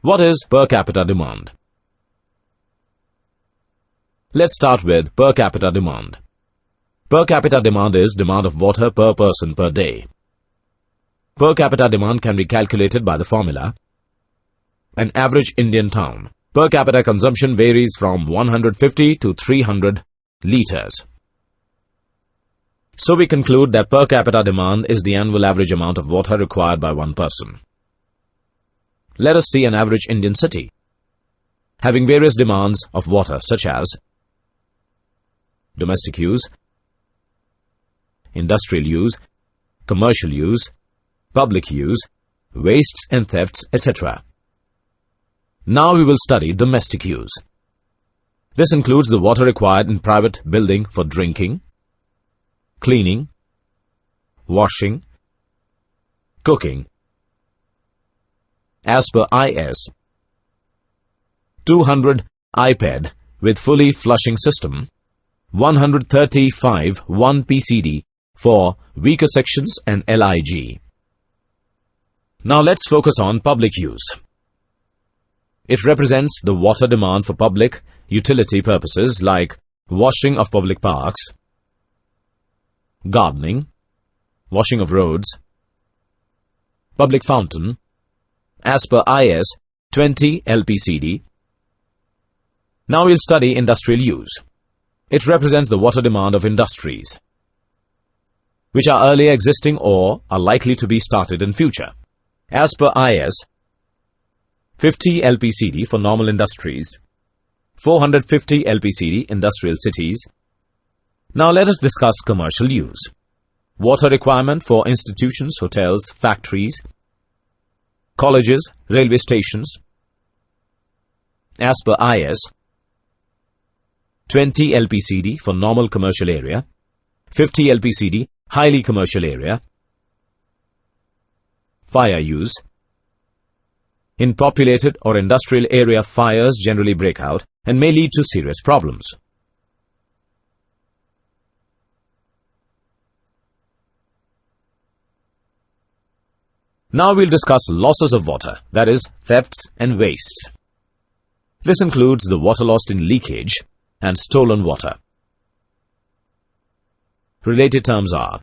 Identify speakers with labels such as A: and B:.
A: What is per capita demand? Let's start with per capita demand. Per capita demand is demand of water per person per day. Per capita demand can be calculated by the formula: an average Indian town. Per capita consumption varies from 150 to 300 liters. So we conclude that per capita demand is the annual average amount of water required by one person. Let us see an average Indian city, having various demands of water such as domestic use, industrial use, commercial use, public use, wastes and thefts, etc. Now we will study domestic use. This includes the water required in private building for drinking, cleaning, washing, cooking. As per IS 200 IPED with fully flushing system, 135 1 PCD for weaker sections and LIG. Now let's focus on public use. It represents the water demand for public utility purposes like washing of public parks, gardening, washing of roads, public fountain, as per IS 20 LPCD. Now we'll study industrial use. It represents the water demand of industries, which are earlier existing or are likely to be started in future. As per IS 50 LPCD for normal industries, 450 LPCD industrial cities. Now let us discuss commercial use. Water requirement for institutions, hotels, factories, colleges, railway stations. As per IS 20 LPCD for normal commercial area, 50 LPCD highly commercial area. Fire use. In populated or industrial area, fires generally break out and may lead to serious problems. Now we'll discuss losses of water, that is, thefts and wastes. This includes the water lost in leakage and stolen water. Related terms are